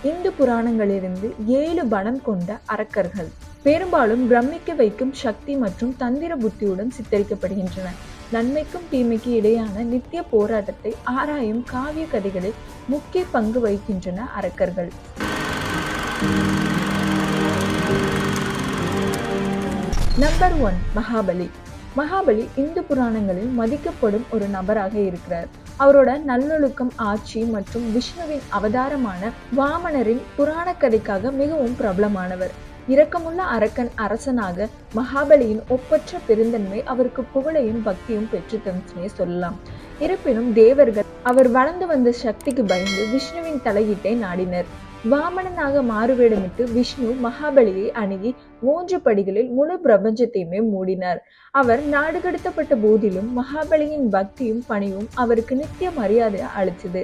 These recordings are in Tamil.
இந்து புராணங்களிலிருந்து 7 பலம் கொண்ட அரக்கர்கள் பெரும்பாலும் பிரமிக்க வைக்கும் சக்தி மற்றும் தந்திர புத்தியுடன் சித்தரிக்கப்படுகின்றன. நன்மைக்கும் தீமைக்கு இடையான நித்திய போராட்டத்தை ஆராயும் காவிய கதைகளில் முக்கிய பங்கு வகிக்கின்றன அரக்கர்கள். நம்பர் 1, மகாபலி. மகாபலி இந்து புராணங்களில் மதிக்கப்படும் ஒரு நபராக இருக்கிறார். அவரோட நல்லொழுக்கம், ஆட்சி மற்றும் விஷ்ணுவின் அவதாரமான வாமனரின் புராண கதைக்காக மிகவும் பிரபலமானவர். இரக்கமுள்ள அரக்கன் அரசனாக மகாபலியின் ஒப்பற்ற பெருந்தன்மை அவருக்கு புகழையும் பக்தியும் பெற்று தந்தனே சொல்லலாம். இருப்பினும் தேவர்கள் அவர் வளர்ந்து வந்த சக்திக்கு பயந்து விஷ்ணுவின் தலையீட்டை நாடினர். வாமனனாக மாறுவேடமிட்டு விஷ்ணு மகாபலியை அணுகி 3 படிகளில் முழு பிரபஞ்சத்தையுமே மூடினார். அவர் நாடு கடத்தப்பட்ட போதிலும் மகாபலியின் பக்தியும் பணியும் அவருக்கு நித்திய மரியாதை அளித்தது.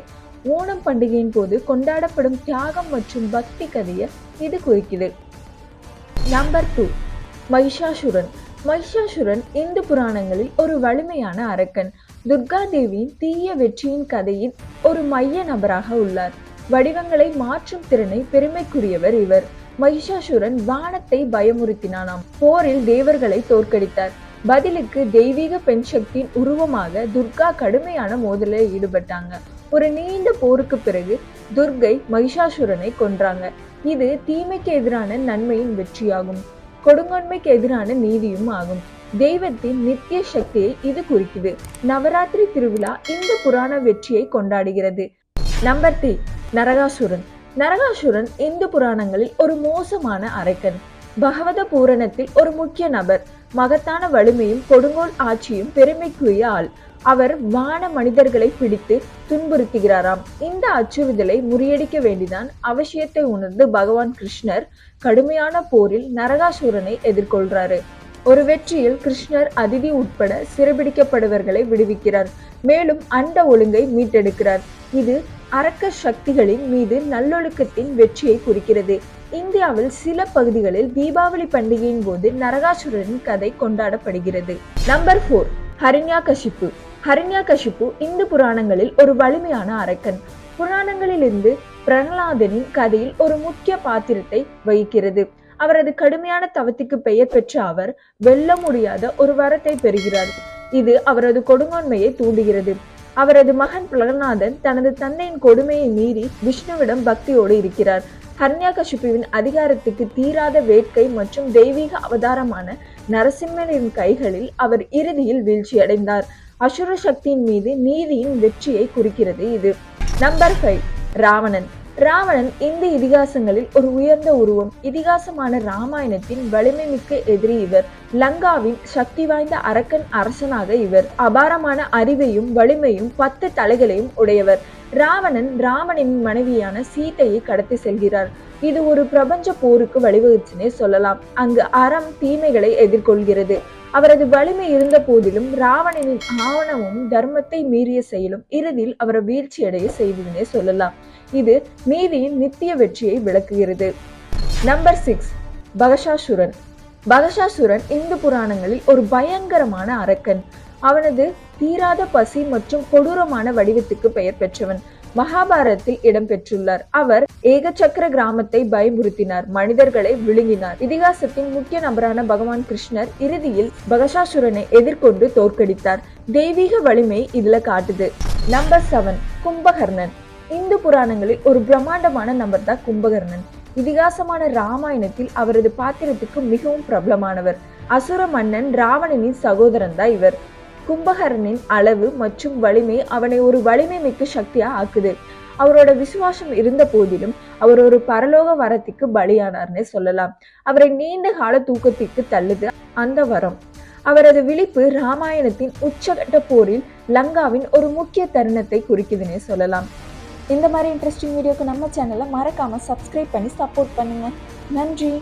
ஓணம் பண்டிகையின் போது கொண்டாடப்படும் தியாகம் மற்றும் பக்தி கதையை இது குறிக்குது. நம்பர் 2, மகிஷாசுரன். மகிஷாசுரன் இந்து புராணங்களில் ஒரு வலிமையான அரக்கன். துர்கா தேவியின் தீய வெற்றியின் கதையின் ஒரு மைய நபராக உள்ளார். வடிவங்களை மாற்றும் திறனை பெருமைக்குரியவர் இவர். மகிஷாசுரன் வானத்தை பயமுறுத்தினானாம். போரில் தேவர்களை தோற்கடித்தார். பதிலுக்கு தெய்வீக பெண் சக்தியின் உருவமாக துர்கா கடுமையான மோதலில் ஈடுபட்டாங்க. ஒரு நீண்ட போருக்கு பிறகு துர்கை மகிஷாசுரனை கொன்றாங்க. இது தீமைக்கு எதிரான நன்மையின் வெற்றியாகும், கொடுங்கோன்மைக்கு எதிரான நீதியும் ஆகும். தெய்வத்தின் நித்திய சக்தியை இது குறிக்குது. நவராத்திரி திருவிழா இந்த புராண வெற்றியை கொண்டாடுகிறது. நம்பர் 3, நரகாசுரன். நரகாசுரன் இந்து புராணங்களில் ஒரு மோசமான அரக்கன். பகவத பூரணத்தில் ஒரு முக்கிய நபர். மகத்தான வலிமையும் கொடுங்கோல் ஆட்சியும் பெருமைக்குரிய ஆள். அவர் வான மனிதர்களை பிடித்து துன்புறுத்துகிறாராம். இந்த அச்சுறுத்தலை முறியடிக்க வேண்டிதான் அவசியத்தை உணர்ந்து பகவான் கிருஷ்ணர் கடுமையான போரில் நரகாசுரனை எதிர்கொள்றாரு. ஒரு வெற்றியில் கிருஷ்ணர் அதிதி உட்பட சிறைபிடிக்கப்படுவர்களை விடுவிக்கிறார். மேலும் அண்ட ஒழுங்கை மீட்டெடுக்கிறார். இது அரக்க சக்திகளின் மீது நல்லொழுக்கத்தின் வெற்றியை குறிக்கிறது. இந்தியாவில் சில பகுதிகளில் தீபாவளி பண்டிகையின் போது நரகாசுரனின் கதை கொண்டாடப்படுகிறது. நம்பர் 4, ஹிரண்யகசிப்பு. ஹிரண்யகசிப்பு இந்து புராணங்களில் ஒரு வலிமையான அரக்கன். புராணங்களிலிருந்து பிரகலாதனின் கதையில் ஒரு முக்கிய பாத்திரத்தை வகிக்கிறது. அவரது கடுமையான தவத்துக்கு பெயர் பெற்ற அவர் வெல்ல முடியாத ஒரு வரத்தை பெறுகிறார். இது அவரது கொடுங்கோன்மையை தூண்டுகிறது. அவரது மகன் பிரகலாதன் தனது தந்தையின் கொடுமையை மீறி விஷ்ணுவிடம் பக்தியோடு இருக்கிறார். ஹிரண்யகசிப்புவின் அதிகாரத்துக்கு தீராத வேட்கை மற்றும் தெய்வீக அவதாரமான நரசிம்மரின் கைகளில் அவர் இறுதியில் வீழ்ச்சியடைந்தார். அசுர சக்தியின் மீது நீதியின் வெற்றியை குறிக்கிறது இது. நம்பர் 5, ராவணன். ராவணன் இந்து இதிகாசங்களில் ஒரு உயர்ந்த உருவம். இதிகாசமான ராமாயணத்தின் வலிமை மிக்க எதிரி இவர். லங்காவின் சக்தி வாய்ந்த அரக்கன் அரசனாக இவர். அபாரமான அறிவையும் வலிமையும் 10 தலைகளையும் உடையவர். ராவணன் ராமனின் மனைவியான சீதையை கடத்தி செல்கிறார். இது ஒரு பிரபஞ்ச போருக்கு வழிவகுச்சுன்னே சொல்லலாம். அங்கு அறம் தீமைகளை எதிர்கொள்கிறது. அவரது வலிமை இருந்த போதிலும் ராவணனின் ஆணவமும் தர்மத்தை மீறிய செயலும் இறுதியில் அவரை வீழ்ச்சியடைய செய்ததுன்னே சொல்லலாம். இது நீதியின் நித்திய வெற்றியை விளக்குகிறது. நம்பர் 6, பகசாசுரன். பகசாசுரன் இந்து புராணங்களில் ஒரு பயங்கரமான அரக்கன். அவனது தீராத பசி மற்றும் கொடூரமான வடிவத்துக்கு பெயர் பெற்றவன். மகாபாரதத்தில் இடம்பெற்றுள்ளார். அவர் ஏகசக்கர கிராமத்தை பயமுறுத்தினார், மனிதர்களை விழுங்கினார். இதிகாசத்தின் முக்கிய நபரான பகவான் கிருஷ்ணர் இறுதியில் பகசாசுரனை எதிர்கொண்டு தோற்கடித்தார். தெய்வீக வலிமை இதுல காட்டுது. நம்பர் 7, கும்பகர்ணன். இந்து புராணங்களில் ஒரு பிரம்மாண்டமான நபர் தான் கும்பகர்ணன். இதிகாசமான ராமாயணத்தில் அவரது பாத்திரத்துக்கு மிகவும் பிரபலமானவர். அசுர மன்னன் ராவணனின் சகோதரன் தான் இவர். கும்பகர்ணனின் அளவு மற்றும் வலிமை அவனை ஒரு வலிமை மிக்க சக்தியா ஆக்குது. அவரோட விசுவாசம் இருந்த போதிலும் அவர் ஒரு பரலோக வரத்துக்கு பலியானார்னே சொல்லலாம். அவரை நீண்ட கால தூக்கத்திற்கு தள்ளுது அந்த வரம். அவரது விழிப்பு ராமாயணத்தின் உச்சகட்ட போரில் லங்காவின் ஒரு முக்கிய தருணத்தை குறிக்குதுன்னே சொல்லலாம். இந்த மாதிரி இன்ட்ரெஸ்டிங் வீடியோக்கு நம்ம சேனலை மறக்காம சப்ஸ்கிரைப் பண்ணி சப்போர்ட் பண்ணுங்க. நன்றி.